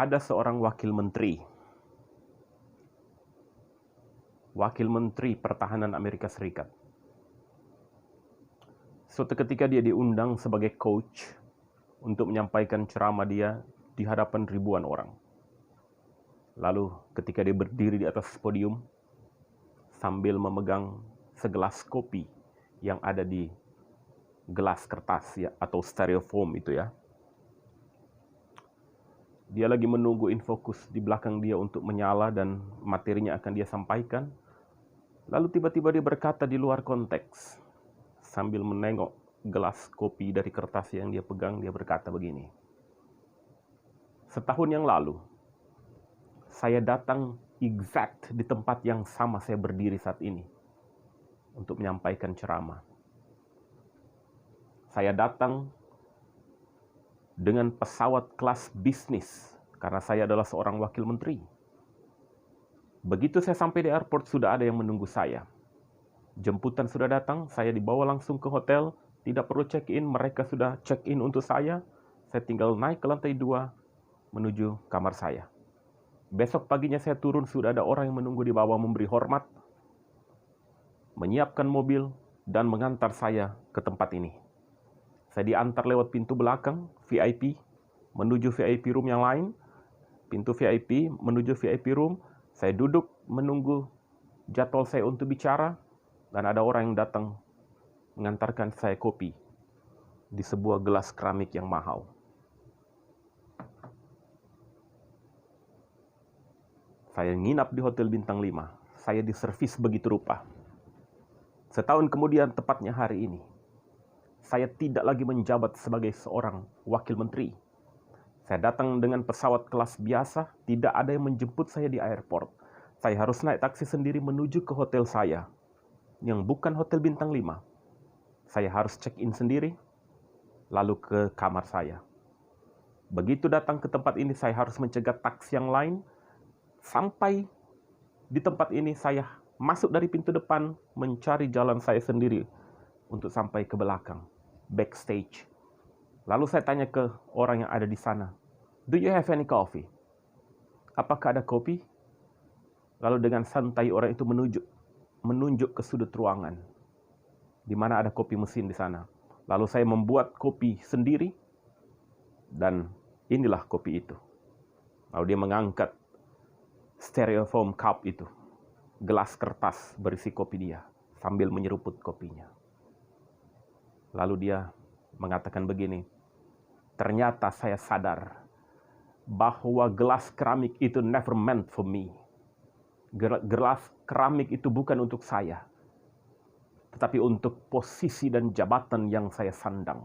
Ada seorang wakil menteri pertahanan Amerika Serikat. Suatu ketika dia diundang sebagai coach untuk menyampaikan ceramah dia di hadapan ribuan orang. Lalu ketika dia berdiri di atas podium sambil memegang segelas kopi yang ada di gelas kertas ya, atau styrofoam itu ya. Dia lagi menunggu infocus di belakang dia untuk menyala dan materinya akan dia sampaikan. Lalu tiba-tiba dia berkata di luar konteks. Sambil menengok gelas kopi dari kertas yang dia pegang, dia berkata begini. Setahun yang lalu, saya datang exact di tempat yang sama saya berdiri saat ini untuk menyampaikan ceramah. Saya datang dengan pesawat kelas bisnis karena saya adalah seorang wakil menteri. Begitu saya sampai di airport, sudah ada yang menunggu saya. Jemputan sudah datang, saya dibawa langsung ke hotel, tidak perlu check-in, mereka sudah check-in untuk saya. Saya tinggal naik ke lantai 2 menuju kamar saya. Besok paginya saya turun, sudah ada orang yang menunggu di bawah memberi hormat, menyiapkan mobil, dan mengantar saya ke tempat ini. Saya diantar lewat pintu belakang, VIP, menuju VIP room yang lain. Pintu VIP menuju VIP room, saya duduk menunggu jadwal saya untuk bicara, dan ada orang yang datang mengantarkan saya kopi di sebuah gelas keramik yang mahal. Saya nginap di Hotel Bintang 5. Saya diservis begitu rupa. Setahun kemudian, tepatnya hari ini, saya tidak lagi menjabat sebagai seorang wakil menteri. Saya datang dengan pesawat kelas biasa, tidak ada yang menjemput saya di airport. Saya harus naik taksi sendiri menuju ke hotel saya, yang bukan Hotel Bintang 5. Saya harus check-in sendiri, lalu ke kamar saya. Begitu datang ke tempat ini, saya harus mencegat taksi yang lain. Sampai di tempat ini, saya masuk dari pintu depan, mencari jalan saya sendiri untuk sampai ke belakang, backstage. Lalu saya tanya ke orang yang ada di sana, "Do you have any coffee?" Apakah ada kopi? Lalu dengan santai orang itu menunjuk ke sudut ruangan, di mana ada kopi mesin di sana. Lalu saya membuat kopi sendiri, dan inilah kopi itu. Lalu dia mengangkat styrofoam cup itu, gelas kertas berisi kopi dia, sambil menyeruput kopinya. Lalu dia mengatakan begini, "Ternyata saya sadar bahwa gelas keramik itu never meant for me. Gelas keramik itu bukan untuk saya, tetapi untuk posisi dan jabatan yang saya sandang.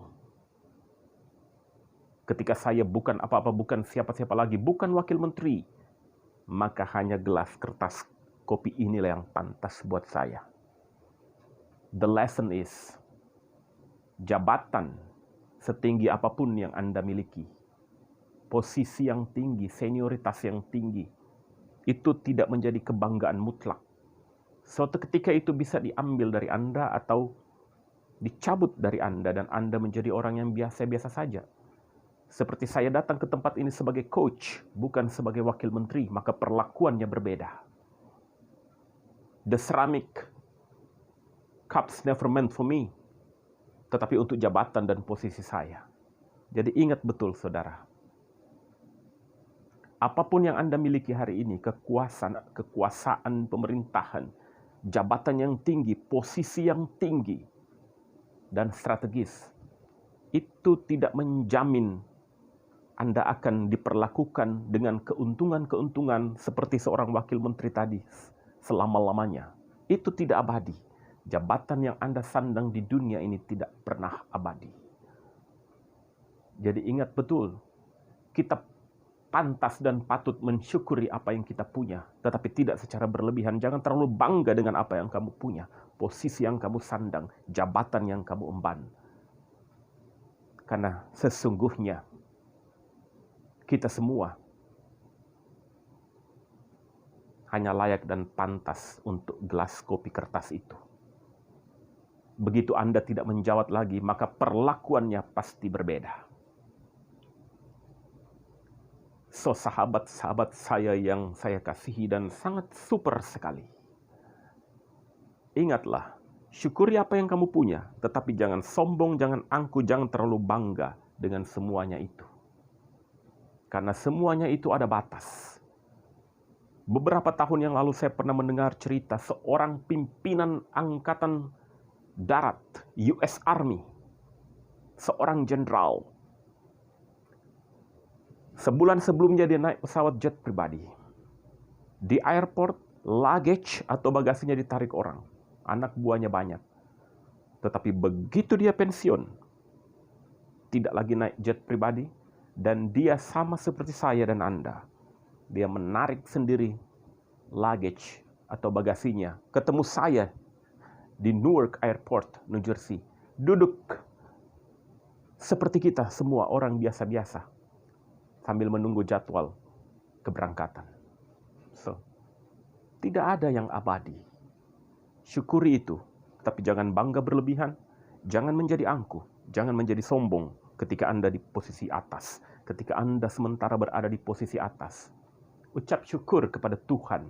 Ketika saya bukan apa-apa, bukan siapa-siapa lagi, bukan wakil menteri, maka hanya gelas kertas kopi inilah yang pantas buat saya." The lesson is, jabatan setinggi apapun yang Anda miliki, posisi yang tinggi, senioritas yang tinggi, itu tidak menjadi kebanggaan mutlak. Suatu ketika itu bisa diambil dari Anda atau dicabut dari Anda, dan Anda menjadi orang yang biasa-biasa saja. Seperti saya datang ke tempat ini sebagai coach, bukan sebagai wakil menteri, maka perlakuannya berbeda. The ceramic cups never meant for me, tetapi untuk jabatan dan posisi saya. Jadi ingat betul, saudara. Apapun yang Anda miliki hari ini, kekuasaan pemerintahan, jabatan yang tinggi, posisi yang tinggi, dan strategis, itu tidak menjamin Anda akan diperlakukan dengan keuntungan-keuntungan seperti seorang wakil menteri tadi selama-lamanya. Itu tidak abadi. Jabatan yang Anda sandang di dunia ini tidak pernah abadi. Jadi ingat betul, kita pantas dan patut mensyukuri apa yang kita punya, tetapi tidak secara berlebihan. Jangan terlalu bangga dengan apa yang kamu punya, posisi yang kamu sandang, jabatan yang kamu emban. Karena sesungguhnya kita semua hanya layak dan pantas untuk gelas kopi kertas itu. Begitu Anda tidak menjawab lagi, maka perlakuannya pasti berbeda. So, sahabat-sahabat saya yang saya kasihi dan sangat super sekali. Ingatlah, syukuri apa yang kamu punya, tetapi jangan sombong, jangan angkuh, jangan terlalu bangga dengan semuanya itu. Karena semuanya itu ada batas. Beberapa tahun yang lalu saya pernah mendengar cerita seorang pimpinan angkatan darat US Army, seorang jenderal. Sebulan sebelumnya dia naik pesawat jet pribadi. Di airport, luggage atau bagasinya ditarik orang. Anak buahnya banyak. Tetapi begitu dia pensiun, tidak lagi naik jet pribadi, dan dia sama seperti saya dan Anda. Dia menarik sendiri luggage atau bagasinya. Ketemu saya di Newark Airport, New Jersey. Duduk seperti kita semua orang biasa-biasa sambil menunggu jadwal keberangkatan. So, tidak ada yang abadi. Syukuri itu, tapi jangan bangga berlebihan, jangan menjadi angkuh, jangan menjadi sombong ketika Anda di posisi atas, ketika Anda sementara berada di posisi atas. Ucap syukur kepada Tuhan,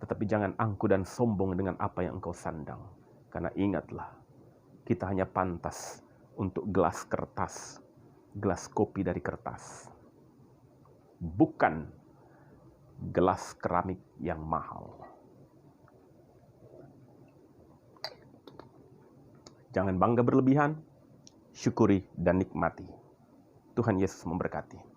tetapi jangan angkuh dan sombong dengan apa yang engkau sandang. Karena ingatlah, kita hanya pantas untuk gelas kertas, gelas kopi dari kertas. Bukan gelas keramik yang mahal. Jangan bangga berlebihan, syukuri dan nikmati. Tuhan Yesus memberkati.